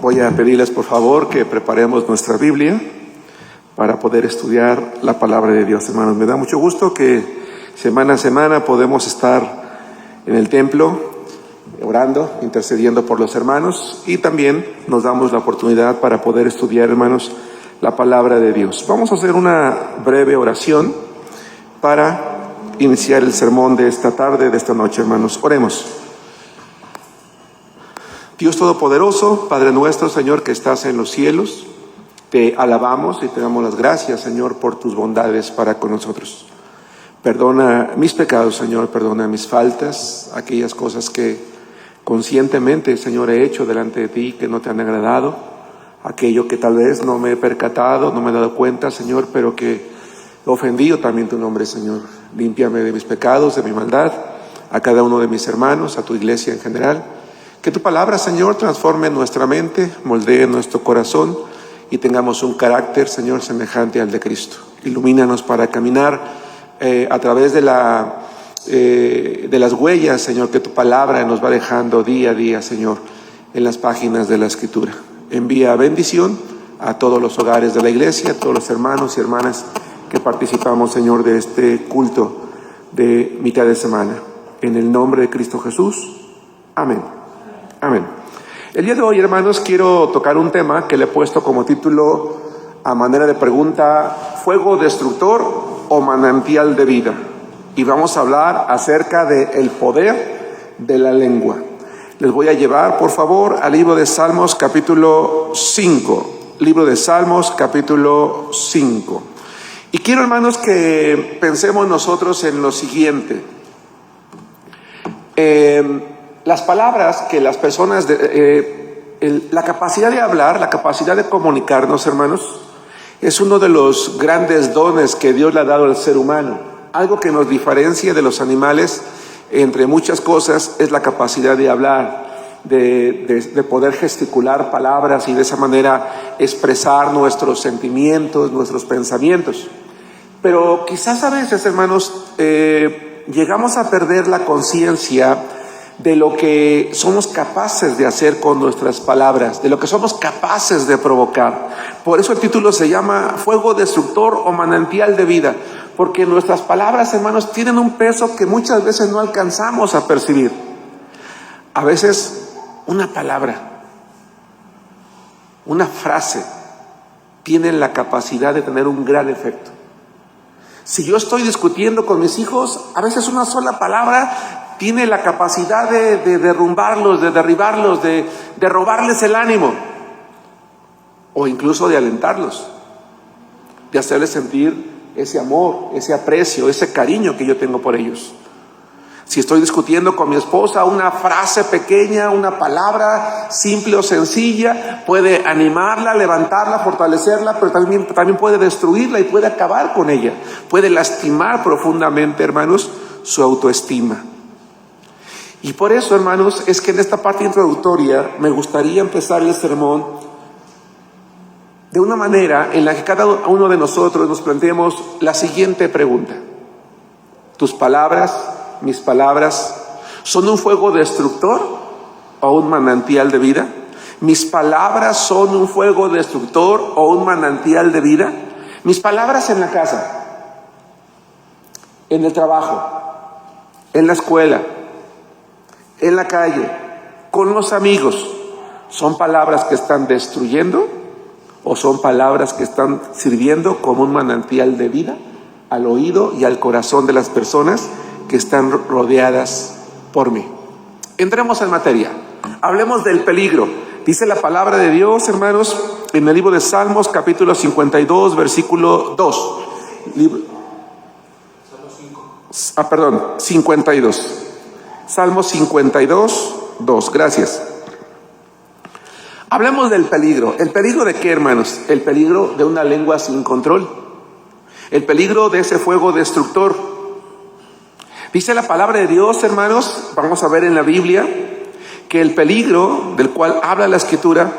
Voy a pedirles por favor que preparemos nuestra Biblia para poder estudiar la palabra de Dios, hermanos. Me da mucho gusto que semana a semana podemos estar en el templo orando, intercediendo por los hermanos, y también nos damos la oportunidad para poder estudiar, hermanos, la palabra de Dios. Vamos a hacer una breve oración para iniciar el sermón de esta tarde, de esta noche, hermanos. Oremos. Dios Todopoderoso, Padre nuestro, Señor, que estás en los cielos, te alabamos y te damos las gracias, Señor, por tus bondades para con nosotros. Perdona mis pecados, Señor, perdona mis faltas, aquellas cosas que conscientemente, Señor, he hecho delante de ti que no te han agradado, aquello que tal vez no me he percatado, no me he dado cuenta, Señor, pero que he ofendido también tu nombre, Señor. Límpiame de mis pecados, de mi maldad, a cada uno de mis hermanos, a tu iglesia en general. Que tu palabra, Señor, transforme nuestra mente, moldee nuestro corazón y tengamos un carácter, Señor, semejante al de Cristo. Ilumínanos para caminar a través de las huellas, Señor, que tu palabra nos va dejando día a día, Señor, en las páginas de la Escritura. Envía bendición a todos los hogares de la iglesia, a todos los hermanos y hermanas que participamos, Señor, de este culto de mitad de semana. En el nombre de Cristo Jesús. Amén. Amén. El día de hoy, hermanos, quiero tocar un tema que le he puesto como título, a manera de pregunta, ¿fuego destructor o manantial de vida? Y vamos a hablar acerca del poder de la lengua. Les voy a llevar, por favor, al libro de Salmos, capítulo 5. Libro de Salmos, capítulo 5. Y quiero, hermanos, que pensemos nosotros en lo siguiente. Las palabras que las personas, la capacidad de hablar, la capacidad de comunicarnos, hermanos, es uno de los grandes dones que Dios le ha dado al ser humano. Algo que nos diferencia de los animales, entre muchas cosas, es la capacidad de hablar, de poder gesticular palabras y de esa manera expresar nuestros sentimientos, nuestros pensamientos. Pero quizás a veces, hermanos, llegamos a perder la conciencia de lo que somos capaces de hacer con nuestras palabras, de lo que somos capaces de provocar. Por eso el título se llama Fuego destructor o manantial de vida, porque nuestras palabras, hermanos, tienen un peso que muchas veces no alcanzamos a percibir. A veces una palabra, una frase, tiene la capacidad de tener un gran efecto. Si yo estoy discutiendo con mis hijos, a veces una sola palabra tiene la capacidad de derrumbarlos, de derribarlos, de robarles el ánimo, o incluso de alentarlos, de hacerles sentir ese amor, ese aprecio, ese cariño que yo tengo por ellos. Si estoy discutiendo con mi esposa, una frase pequeña, una palabra simple o sencilla puede animarla, levantarla, fortalecerla, pero también puede destruirla y puede acabar con ella. Puede lastimar profundamente, hermanos, su autoestima. Y por eso, hermanos, es que en esta parte introductoria me gustaría empezar el sermón de una manera en la que cada uno de nosotros nos planteemos la siguiente pregunta. ¿Tus palabras, mis palabras, son un fuego destructor o un manantial de vida? ¿Mis palabras son un fuego destructor o un manantial de vida? Mis palabras en la casa, en el trabajo, en la escuela, en la calle, con los amigos, ¿son palabras que están destruyendo o son palabras que están sirviendo como un manantial de vida al oído y al corazón de las personas que están rodeadas por mí? Entremos en materia. Hablemos del peligro. Dice la palabra de Dios, hermanos, en el libro de Salmos, capítulo 52, versículo 2. 52. Salmos 52, 2. Gracias. Hablemos del peligro. ¿El peligro de qué, hermanos? El peligro de una lengua sin control. El peligro de ese fuego destructor. Dice la palabra de Dios, hermanos, vamos a ver en la Biblia, que el peligro del cual habla la Escritura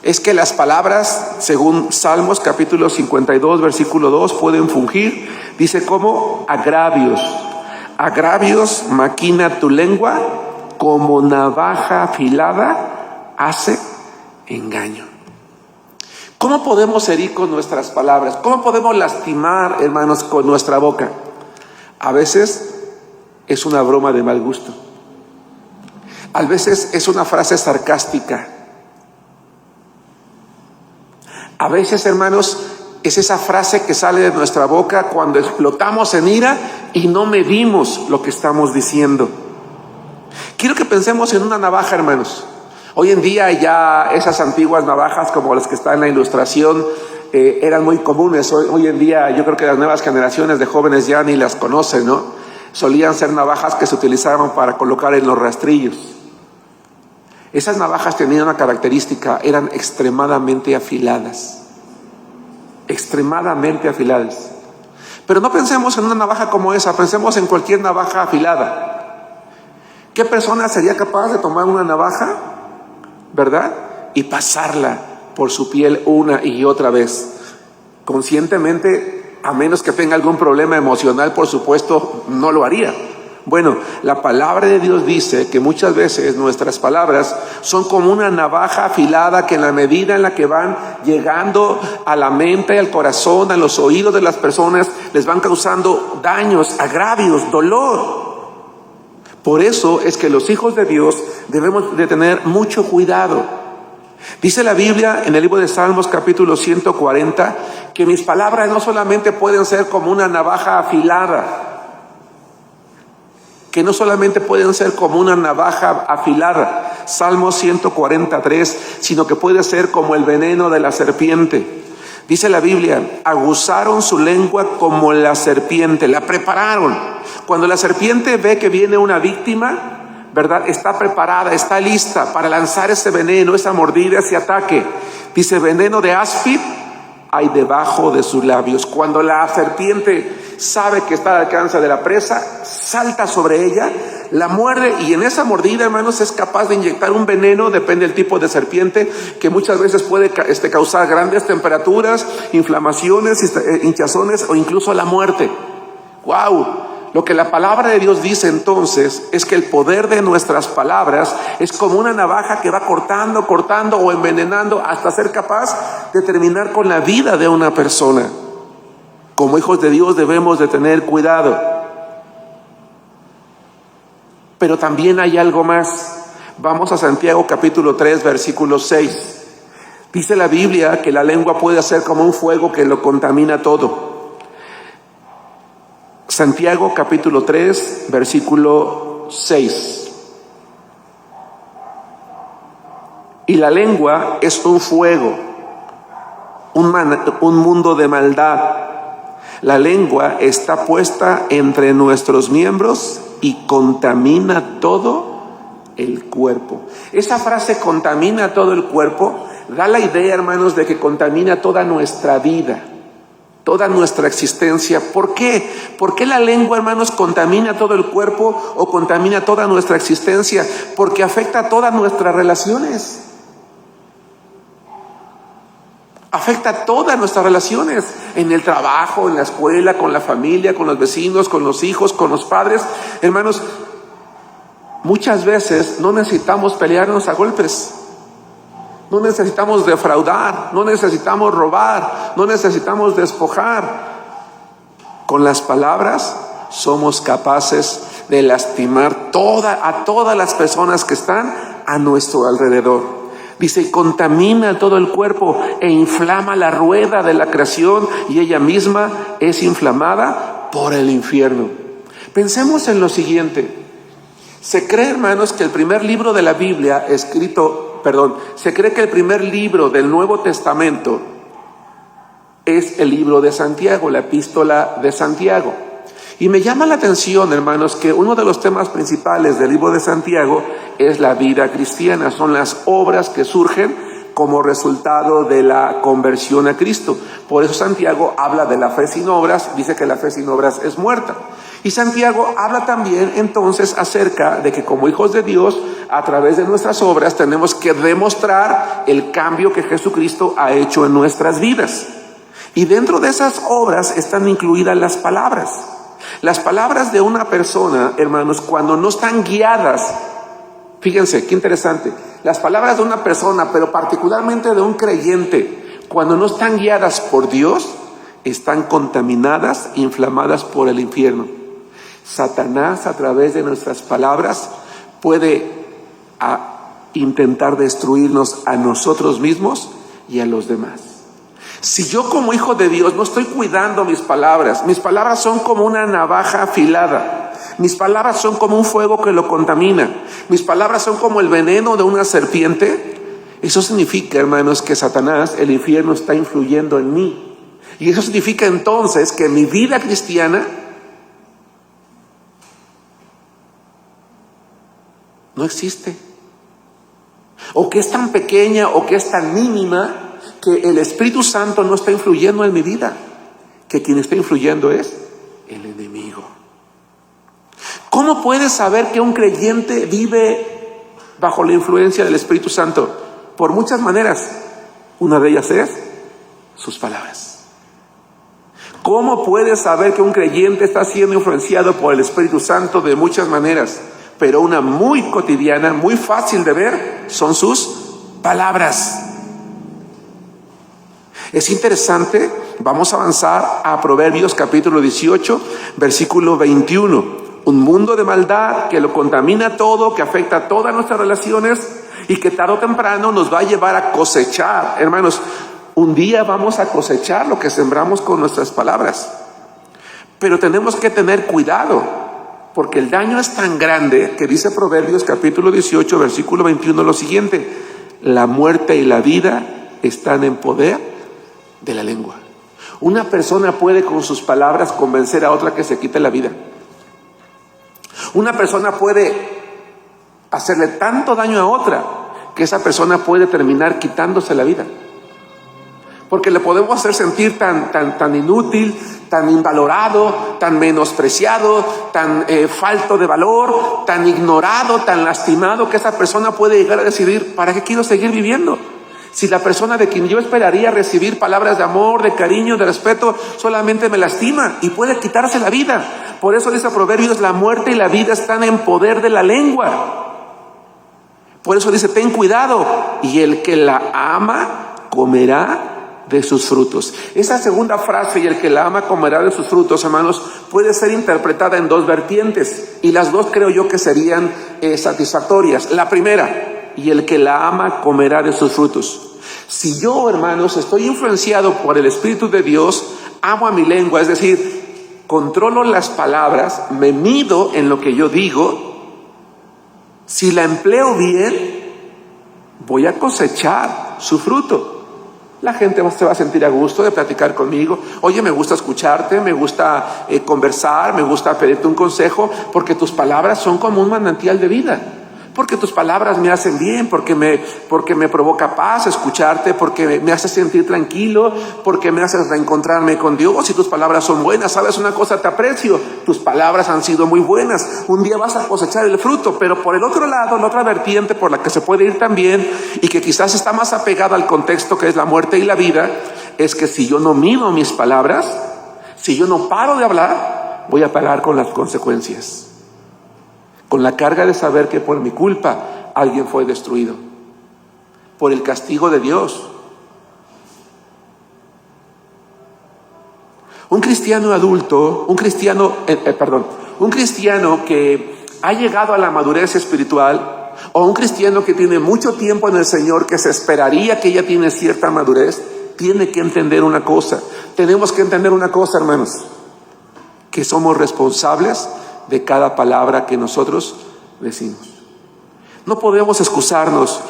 es que las palabras, según Salmos capítulo 52, versículo 2, pueden fungir, dice, como agravios. Agravios maquina tu lengua, como navaja afilada hace engaño. ¿Cómo podemos herir con nuestras palabras? ¿Cómo podemos lastimar, hermanos, con nuestra boca? A veces es una broma de mal gusto. A veces es una frase sarcástica. A veces, hermanos, es esa frase que sale de nuestra boca cuando explotamos en ira y no medimos lo que estamos diciendo. Quiero que pensemos en una navaja, hermanos. Hoy en día ya esas antiguas navajas como las que están en la ilustración eran muy comunes. Hoy en día yo creo que las nuevas generaciones de jóvenes ya ni las conocen, ¿no? Solían ser navajas que se utilizaban para colocar en los rastrillos. Esas navajas tenían una característica, eran extremadamente afiladas. Extremadamente afiladas. Pero no pensemos en una navaja como esa, pensemos en cualquier navaja afilada. ¿Qué persona sería capaz de tomar una navaja, verdad, y pasarla por su piel una y otra vez? Conscientemente, a menos que tenga algún problema emocional, por supuesto, no lo haría. Bueno, la palabra de Dios dice que muchas veces nuestras palabras son como una navaja afilada que en la medida en la que van llegando a la mente, al corazón, a los oídos de las personas, les van causando daños, agravios, dolor. Por eso es que los hijos de Dios debemos de tener mucho cuidado. Dice la Biblia en el libro de Salmos capítulo 140 que mis palabras no solamente pueden ser como una navaja afilada, que no solamente pueden ser como una navaja afilada, Salmo 143, sino que puede ser como el veneno de la serpiente. Dice la Biblia, aguzaron su lengua como la serpiente, la prepararon. Cuando la serpiente ve que viene una víctima, ¿verdad? Está preparada, está lista para lanzar ese veneno, esa mordida, ese ataque. Dice, veneno de áspid hay debajo de sus labios. Cuando la serpiente sabe que está al alcance de la presa, salta sobre ella, la muerde y en esa mordida, hermanos, es capaz de inyectar un veneno, depende del tipo de serpiente, que muchas veces puede causar grandes temperaturas, inflamaciones, hinchazones o incluso la muerte. ¡Wow! Lo que la palabra de Dios dice entonces es que el poder de nuestras palabras es como una navaja que va cortando o envenenando hasta ser capaz de terminar con la vida de una persona. Como hijos de Dios debemos de tener cuidado. Pero también hay algo más. Vamos a Santiago capítulo 3, versículo 6. Dice la Biblia que la lengua puede ser como un fuego que lo contamina todo. Santiago capítulo 3, versículo 6. Y la lengua es un fuego, un mundo de maldad. La lengua está puesta entre nuestros miembros y contamina todo el cuerpo. Esa frase contamina todo el cuerpo da la idea, hermanos, de que contamina toda nuestra vida, toda nuestra existencia. ¿Por qué? ¿Por qué la lengua, hermanos, contamina todo el cuerpo o contamina toda nuestra existencia? Porque afecta a todas nuestras relaciones. Afecta a todas nuestras relaciones, en el trabajo, en la escuela, con la familia, con los vecinos, con los hijos, con los padres. Hermanos, muchas veces no necesitamos pelearnos a golpes. No necesitamos defraudar, no necesitamos robar, no necesitamos despojar. Con las palabras somos capaces de lastimar a todas las personas que están a nuestro alrededor. Dice, contamina todo el cuerpo e inflama la rueda de la creación y ella misma es inflamada por el infierno. Pensemos en lo siguiente. Se cree, hermanos, que el primer libro de la Biblia se cree que el primer libro del Nuevo Testamento es el libro de Santiago, la epístola de Santiago. Y me llama la atención, hermanos, que uno de los temas principales del libro de Santiago es la vida cristiana, son las obras que surgen como resultado de la conversión a Cristo. Por eso Santiago habla de la fe sin obras, dice que la fe sin obras es muerta. Y Santiago habla también entonces acerca de que como hijos de Dios, a través de nuestras obras tenemos que demostrar el cambio que Jesucristo ha hecho en nuestras vidas. Y dentro de esas obras están incluidas las palabras. Las palabras de una persona, hermanos, cuando no están guiadas Fíjense, qué interesante. Las palabras de una persona, pero particularmente de un creyente, cuando no están guiadas por Dios, están contaminadas, inflamadas por el infierno. Satanás, a través de nuestras palabras, puede intentar destruirnos a nosotros mismos y a los demás. Si yo como hijo de Dios no estoy cuidando mis palabras son como una navaja afilada. Mis palabras son como un fuego que lo contamina. Mis palabras son como el veneno de una serpiente. Eso significa, hermanos, que Satanás, el infierno, está influyendo en mí. Y eso significa entonces que mi vida cristiana no existe. O que es tan pequeña o que es tan mínima que el Espíritu Santo no está influyendo en mi vida. Que quien está influyendo es el enemigo. ¿Cómo puedes saber que un creyente vive bajo la influencia del Espíritu Santo? Por muchas maneras. Una de ellas es sus palabras. ¿Cómo puedes saber que un creyente está siendo influenciado por el Espíritu Santo? De muchas maneras, pero una muy cotidiana, muy fácil de ver, son sus palabras. Es interesante, vamos a avanzar a Proverbios capítulo 18, versículo 21. Un mundo de maldad que lo contamina todo, que afecta todas nuestras relaciones y que tarde o temprano nos va a llevar a cosechar. Hermanos, un día vamos a cosechar lo que sembramos con nuestras palabras. Pero tenemos que tener cuidado, porque el daño es tan grande que dice Proverbios capítulo 18, versículo 21 lo siguiente: la muerte y la vida están en poder de la lengua. Una persona puede con sus palabras convencer a otra que se quite la vida. Una persona puede hacerle tanto daño a otra que esa persona puede terminar quitándose la vida. Porque le podemos hacer sentir tan inútil, tan invalorado, tan menospreciado, tan falto de valor, tan ignorado, tan lastimado, que esa persona puede llegar a decidir: ¿para qué quiero seguir viviendo? Si la persona de quien yo esperaría recibir palabras de amor, de cariño, de respeto, solamente me lastima y puede quitarse la vida. Por eso dice Proverbios: la muerte y la vida están en poder de la lengua. Por eso dice: ten cuidado, y el que la ama comerá de sus frutos. Esa segunda frase, y el que la ama comerá de sus frutos, hermanos, puede ser interpretada en dos vertientes, y las dos creo yo que serían satisfactorias. La primera: y el que la ama comerá de sus frutos. Si yo, hermanos, estoy influenciado por el Espíritu de Dios, amo a mi lengua, es decir, controlo las palabras, me mido en lo que yo digo, si la empleo bien, voy a cosechar su fruto. La gente se va a sentir a gusto de platicar conmigo. Oye, me gusta escucharte, me gusta conversar, me gusta pedirte un consejo, porque tus palabras son como un manantial de vida. Porque tus palabras me hacen bien, porque me provoca paz escucharte, porque me hace sentir tranquilo, porque me haces reencontrarme con Dios. Y tus palabras son buenas. ¿Sabes una cosa? Te aprecio. Tus palabras han sido muy buenas. Un día vas a cosechar el fruto. Pero por el otro lado, la otra vertiente por la que se puede ir también, y que quizás está más apegada al contexto que es la muerte y la vida, es que si yo no mido mis palabras, si yo no paro de hablar, voy a pagar con las consecuencias. Con la carga de saber que por mi culpa alguien fue destruido. Por el castigo de Dios. Un cristiano adulto, un cristiano que ha llegado a la madurez espiritual, o un cristiano que tiene mucho tiempo en el Señor, que se esperaría que ya tiene cierta madurez, tiene que entender una cosa. Tenemos que entender una cosa, hermanos: que somos responsables de cada palabra que nosotros decimos. No podemos excusarnos.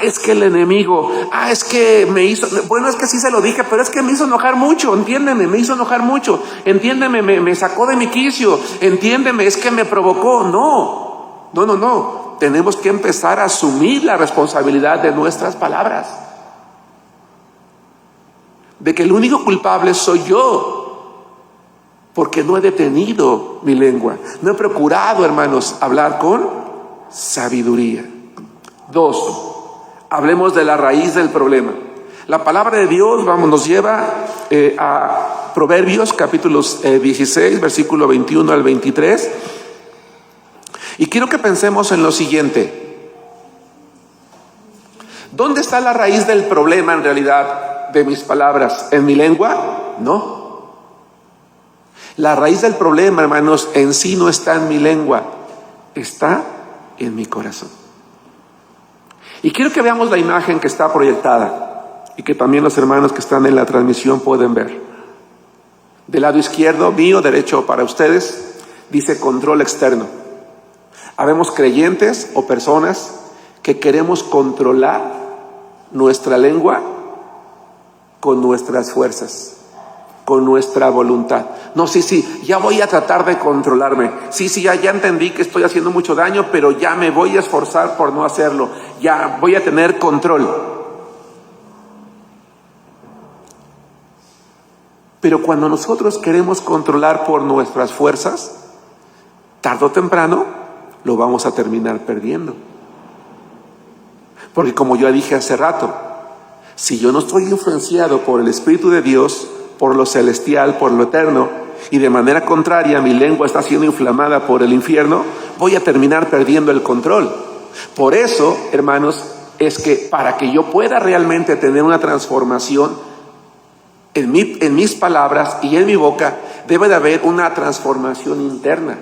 Es que el enemigo, es que me hizo, bueno, es que sí se lo dije, pero es que me hizo enojar mucho, entiéndeme, me hizo enojar mucho, entiéndeme, me sacó de mi quicio, entiéndeme, es que me provocó. No. Tenemos que empezar a asumir la responsabilidad de nuestras palabras. De que el único culpable soy yo. Porque no he detenido mi lengua. No he procurado, hermanos, hablar con sabiduría. 2, hablemos de la raíz del problema. La palabra de Dios, nos lleva a Proverbios capítulos 16, versículo 21 al 23. Y quiero que pensemos en lo siguiente. ¿Dónde está la raíz del problema en realidad de mis palabras? ¿En mi lengua? No. La raíz del problema, hermanos, en sí no está en mi lengua, está en mi corazón. Y quiero que veamos la imagen que está proyectada y que también los hermanos que están en la transmisión pueden ver. Del lado izquierdo, mío, derecho para ustedes, dice control externo. Habemos creyentes o personas que queremos controlar nuestra lengua con nuestras fuerzas, con nuestra voluntad. No, sí, ya voy a tratar de controlarme. Sí, ya entendí que estoy haciendo mucho daño, pero ya me voy a esforzar por no hacerlo. Ya voy a tener control. Pero cuando nosotros queremos controlar por nuestras fuerzas, tarde o temprano lo vamos a terminar perdiendo. Porque como yo dije hace rato, si yo no estoy influenciado por el Espíritu de Dios, por lo celestial, por lo eterno, y de manera contraria mi lengua está siendo inflamada por el infierno, voy a terminar perdiendo el control. Por eso, hermanos, es que para que yo pueda realmente tener una transformación en mis palabras y en mi boca, debe de haber una transformación interna.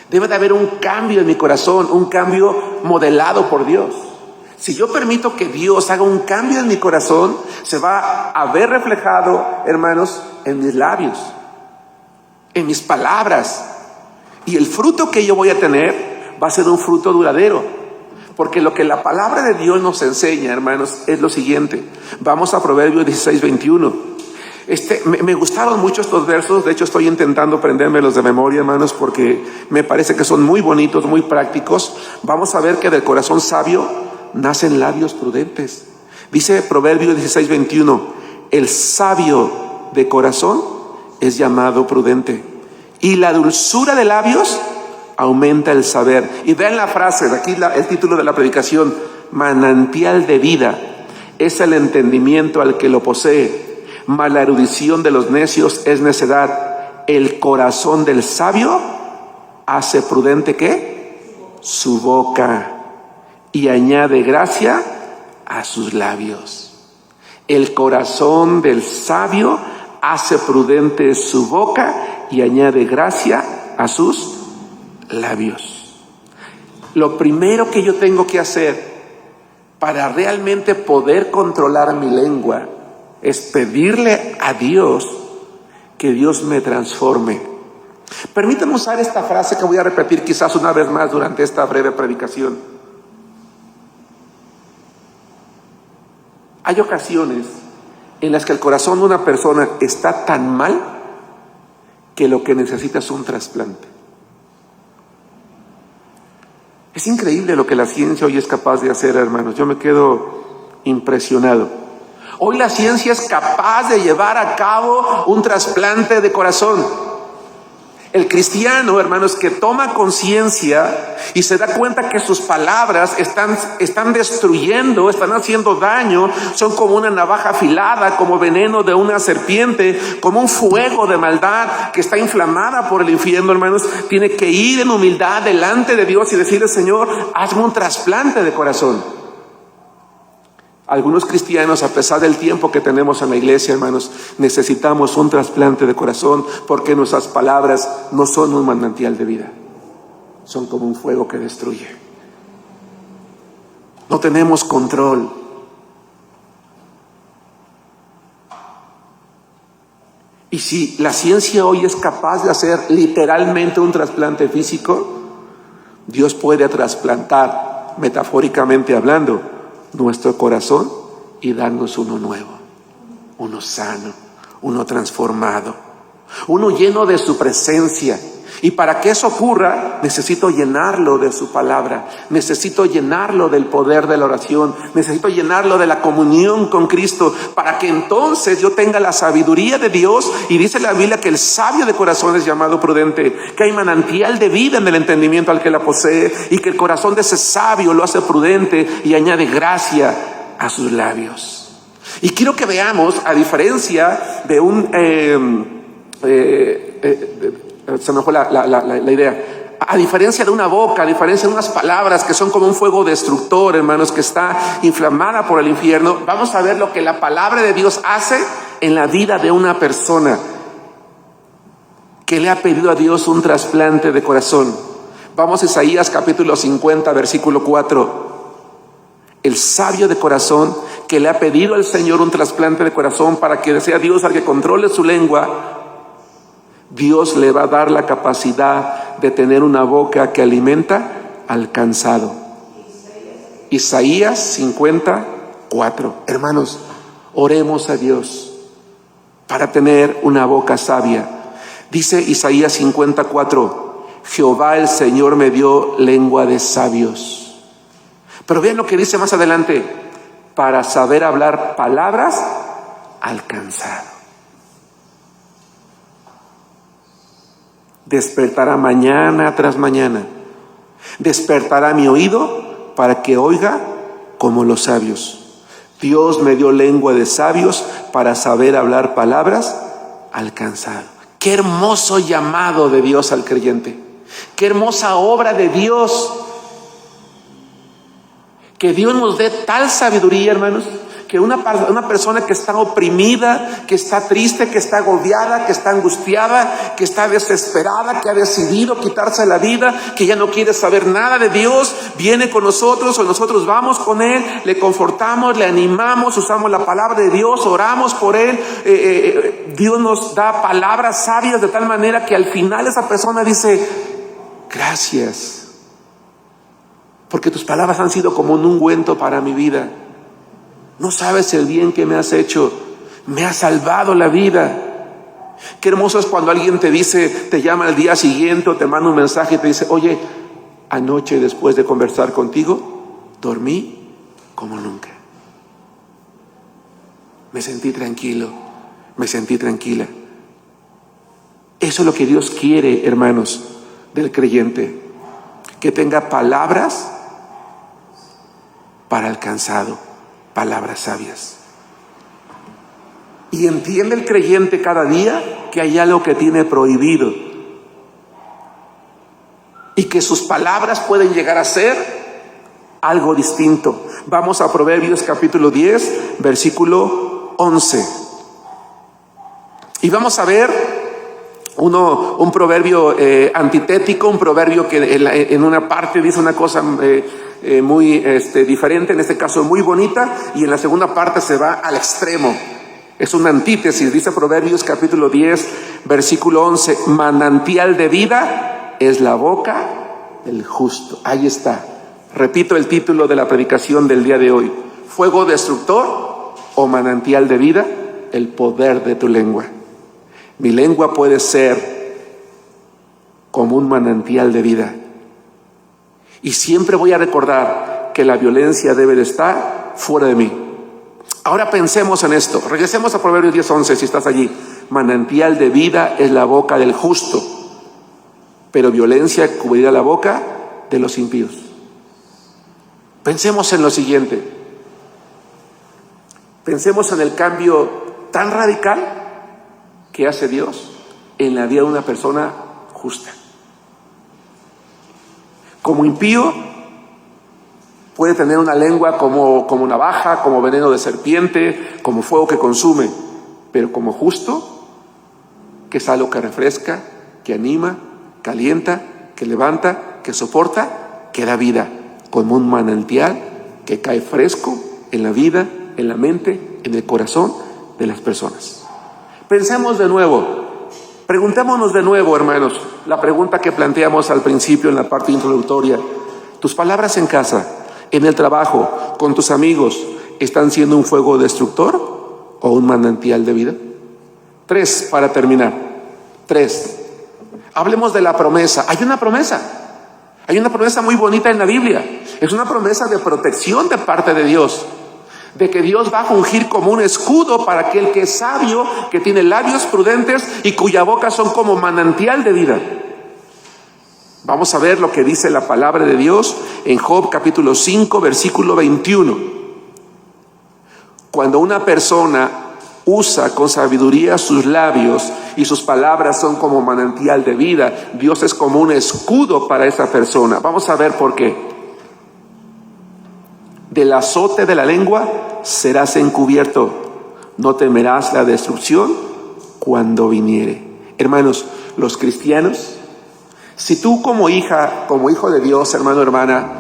Debe de haber un cambio en mi corazón, un cambio modelado por Dios. Si yo permito que Dios haga un cambio en mi corazón, se va a ver reflejado, hermanos, en mis labios, en mis palabras. Y el fruto que yo voy a tener va a ser un fruto duradero. Porque lo que la palabra de Dios nos enseña, hermanos, es lo siguiente. Vamos a Proverbios 16:21. Me gustaron mucho estos versos. De hecho, estoy intentando aprendérmelos de memoria, hermanos, porque me parece que son muy bonitos, muy prácticos. Vamos a ver que del corazón sabio nacen labios prudentes. Dice Proverbios 16:21, el sabio de corazón es llamado prudente, y la dulzura de labios aumenta el saber. Y vean la frase, de aquí el título de la predicación: manantial de vida es el entendimiento al que lo posee, mas la erudición de los necios es necedad. El corazón del sabio hace prudente, ¿qué? Su boca, y añade gracia a sus labios. El corazón del sabio hace prudente su boca y añade gracia a sus labios. Lo primero que yo tengo que hacer para realmente poder controlar mi lengua es pedirle a Dios que Dios me transforme. Permítanme usar esta frase que voy a repetir quizás una vez más durante esta breve predicación. Hay ocasiones en las que el corazón de una persona está tan mal que lo que necesita es un trasplante. Es increíble lo que la ciencia hoy es capaz de hacer, hermanos. Yo me quedo impresionado. Hoy la ciencia es capaz de llevar a cabo un trasplante de corazón. El cristiano, hermanos, que toma conciencia y se da cuenta que sus palabras están destruyendo, están haciendo daño, son como una navaja afilada, como veneno de una serpiente, como un fuego de maldad que está inflamada por el infierno, hermanos, tiene que ir en humildad delante de Dios y decirle: Señor, hazme un trasplante de corazón. Algunos cristianos, a pesar del tiempo que tenemos en la iglesia, hermanos, necesitamos un trasplante de corazón, porque nuestras palabras no son un manantial de vida, son como un fuego que destruye. No tenemos control. Y si la ciencia hoy es capaz de hacer literalmente un trasplante físico, Dios puede trasplantar, metafóricamente hablando, nuestro corazón y darnos uno nuevo, uno sano, uno transformado, uno lleno de su presencia. Y para que eso ocurra, necesito llenarlo de su palabra, necesito llenarlo del poder de la oración, necesito llenarlo de la comunión con Cristo, para que entonces yo tenga la sabiduría de Dios. Y dice la Biblia que el sabio de corazón es llamado prudente, que hay manantial de vida en el entendimiento al que la posee, y que el corazón de ese sabio lo hace prudente y añade gracia a sus labios. Y quiero que veamos, a diferencia de un... se me fue la idea. a diferencia de una boca, a diferencia de unas palabras que son como un fuego destructor, hermanos, que está inflamada por el infierno, vamos a ver lo que la palabra de Dios hace en la vida de una persona que le ha pedido a Dios un trasplante de corazón. Vamos a Isaías capítulo 50, versículo 4. El sabio de corazón que le ha pedido al Señor un trasplante de corazón para que sea Dios al que controle su lengua, Dios le va a dar la capacidad de tener una boca que alimenta al cansado. Isaías 54. Hermanos, oremos a Dios para tener una boca sabia. Dice Isaías 54, Jehová el Señor me dio lengua de sabios. Pero vean lo que dice más adelante, para saber hablar palabras al cansado. Despertará mañana tras mañana. Despertará mi oído para que oiga como los sabios. Dios me dio lengua de sabios para saber hablar palabras al cansado. Qué hermoso llamado de Dios al creyente. Qué hermosa obra de Dios. Que Dios nos dé tal sabiduría, hermanos, que una persona que está oprimida, que está triste, que está agobiada, que está angustiada, que está desesperada, que ha decidido quitarse la vida, que ya no quiere saber nada de Dios, viene con nosotros o nosotros vamos con Él, le confortamos, le animamos, usamos la palabra de Dios, oramos por Él. Dios nos da palabras sabias de tal manera que al final esa persona dice, gracias, porque tus palabras han sido como un ungüento para mi vida. No sabes el bien que me has hecho. Me has salvado la vida. Qué hermoso es cuando alguien te dice, te llama al día siguiente o te manda un mensaje y te dice, oye, anoche después de conversar contigo, dormí como nunca. Me sentí tranquilo, me sentí tranquila. Eso es lo que Dios quiere, hermanos, del creyente. Que tenga palabras para el cansado. Palabras sabias. Y entiende el creyente cada día que hay algo que tiene prohibido y que sus palabras pueden llegar a ser algo distinto. Vamos a Proverbios capítulo 10, versículo 11. Y vamos a ver un proverbio antitético, un proverbio que en una parte dice una cosa muy diferente, en este caso muy bonita, y en la segunda parte se va al extremo. Es una antítesis. Dice Proverbios capítulo 10, versículo 11, manantial de vida es la boca del justo. Ahí está. Repito el título de la predicación del día de hoy: fuego destructor o manantial de vida, el poder de tu lengua. Mi lengua puede ser como un manantial de vida. Y siempre voy a recordar que la violencia debe de estar fuera de mí. Ahora pensemos en esto. Regresemos a Proverbios 10:11, si estás allí. Manantial de vida es la boca del justo, pero violencia cubrirá la boca de los impíos. Pensemos en lo siguiente. Pensemos en el cambio tan radical que hace Dios en la vida de una persona justa. Como impío puede tener una lengua como navaja, como veneno de serpiente, como fuego que consume, pero como justo, que es algo que refresca, que anima, que alienta, que levanta, que soporta, que da vida, como un manantial que cae fresco en la vida, en la mente, en el corazón de las personas. Pensemos de nuevo. Preguntémonos de nuevo, hermanos, la pregunta que planteamos al principio en la parte introductoria. ¿Tus palabras en casa, en el trabajo, con tus amigos, están siendo un fuego destructor o un manantial de vida? 3, para terminar. 3. Hablemos de la promesa. Hay una promesa muy bonita en la Biblia. Es una promesa de protección de parte de Dios. De que Dios va a fungir como un escudo para aquel que es sabio, que tiene labios prudentes y cuya boca son como manantial de vida. Vamos a ver lo que dice la palabra de Dios en Job capítulo 5, versículo 21. Cuando una persona usa con sabiduría sus labios y sus palabras son como manantial de vida. Dios es como un escudo para esa persona. Vamos a ver por qué. Del azote de la lengua serás encubierto. No temerás la destrucción cuando viniere. Hermanos, los cristianos, si tú como hija, como hijo de Dios, hermano, hermana,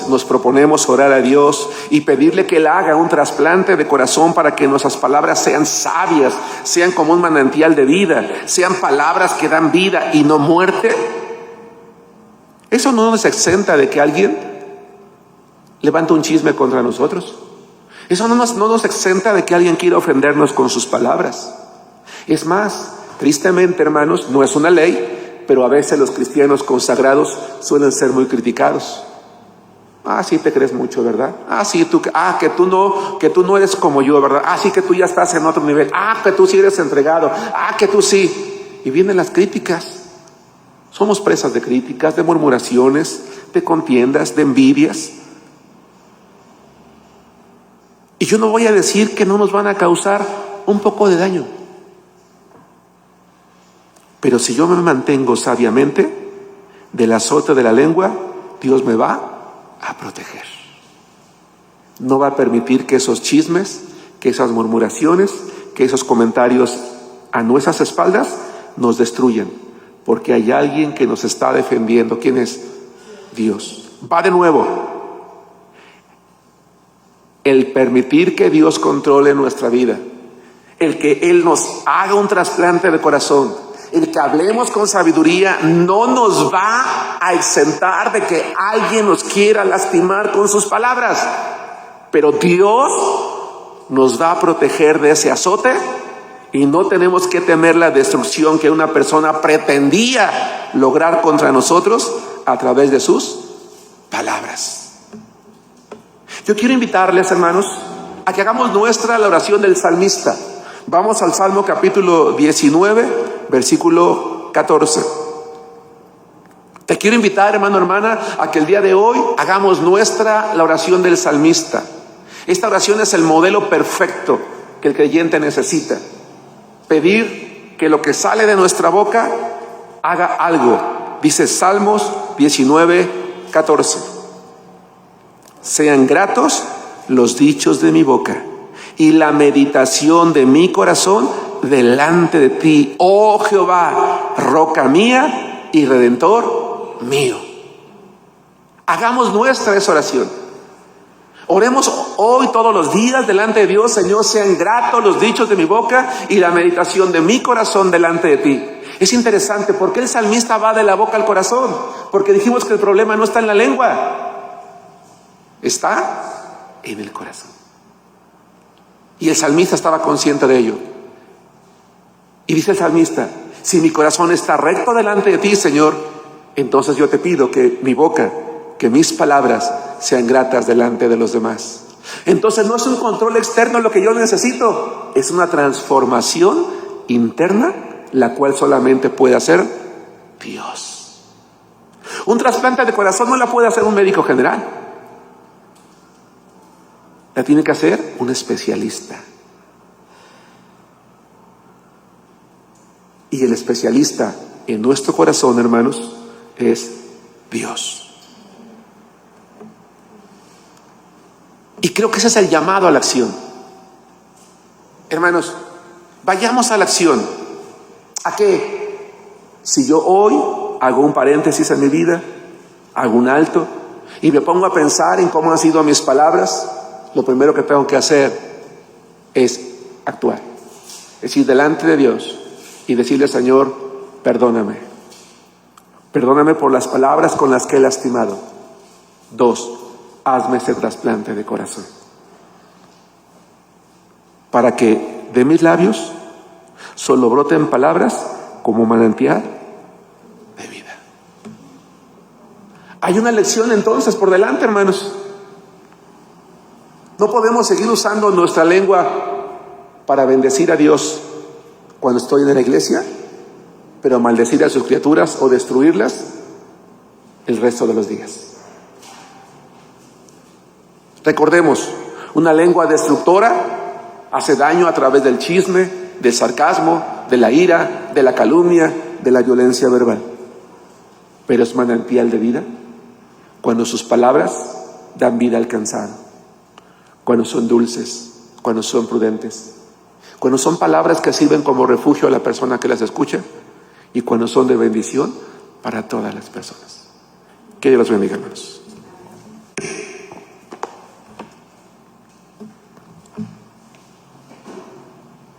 nos proponemos orar a Dios y pedirle que Él haga un trasplante de corazón para que nuestras palabras sean sabias, sean como un manantial de vida, sean palabras que dan vida y no muerte. Eso no nos exenta de que alguien levante un chisme contra nosotros. Eso no nos exenta de que alguien quiera ofendernos con sus palabras. Es más, tristemente, hermanos, no es una ley, pero a veces los cristianos consagrados suelen ser muy criticados. Sí te crees mucho, ¿verdad? Sí, que tú no eres como yo, ¿verdad? Sí, que tú ya estás en otro nivel. Que tú sí eres entregado. Que tú sí. Y vienen las críticas. Somos presas de críticas, de murmuraciones, de contiendas, de envidias. Y yo no voy a decir que no nos van a causar un poco de daño. Pero si yo me mantengo sabiamente del azote de la lengua, Dios me va a proteger. No va a permitir que esos chismes, que esas murmuraciones, que esos comentarios a nuestras espaldas nos destruyan. Porque hay alguien que nos está defendiendo. ¿Quién es? Dios. Va de nuevo. El permitir que Dios controle nuestra vida. El que Él nos haga un trasplante de corazón. El que hablemos con sabiduría no nos va a exentar de que alguien nos quiera lastimar con sus palabras. Pero Dios nos va a proteger de ese azote y no tenemos que temer la destrucción que una persona pretendía lograr contra nosotros a través de sus palabras. Yo quiero invitarles, hermanos, a que hagamos nuestra la oración del salmista. Vamos al Salmo capítulo 19, versículo 14. Te quiero invitar, hermano, hermana, a que el día de hoy hagamos nuestra la oración del salmista. Esta oración es el modelo perfecto que el creyente necesita. Pedir que lo que sale de nuestra boca haga algo. Dice Salmos 19, 14. Sean gratos los dichos de mi boca y la meditación de mi corazón delante de ti, oh Jehová, roca mía y redentor mío. Hagamos nuestra esa oración. Oremos hoy todos los días delante de Dios. Señor, sean gratos los dichos de mi boca y la meditación de mi corazón delante de ti. Es interesante, ¿por qué el salmista va de la boca al corazón? Porque dijimos que el problema no está en la lengua, está en el corazón. Y el salmista estaba consciente de ello. Y dice el salmista, si mi corazón está recto delante de ti, Señor, entonces yo te pido que mi boca, que mis palabras sean gratas delante de los demás. Entonces no es un control externo lo que yo necesito, es una transformación interna, la cual solamente puede hacer Dios. Un trasplante de corazón no la puede hacer un médico general. La tiene que hacer un especialista. Y el especialista en nuestro corazón, hermanos, es Dios. Y creo que ese es el llamado a la acción. Hermanos, vayamos a la acción. ¿A qué? Si yo hoy hago un paréntesis en mi vida, hago un alto y me pongo a pensar en cómo han sido mis palabras, lo primero que tengo que hacer es actuar. Es decir, delante de Dios y decirle, Señor, perdóname. Perdóname por las palabras con las que he lastimado. 2, hazme ese trasplante de corazón. Para que de mis labios solo broten palabras como manantial de vida. Hay una lección entonces por delante, hermanos. No podemos seguir usando nuestra lengua para bendecir a Dios cuando estoy en la iglesia, pero maldecir a sus criaturas o destruirlas el resto de los días. Recordemos, una lengua destructora Hace daño a través del chisme, del sarcasmo, de la ira, de la calumnia, de la violencia verbal. Pero es manantial de vida cuando sus palabras dan vida al cansado, cuando son dulces, cuando son prudentes, cuando son palabras que sirven como refugio a la persona que las escucha y cuando son de bendición para todas las personas. Que Dios los bendiga, hermanos.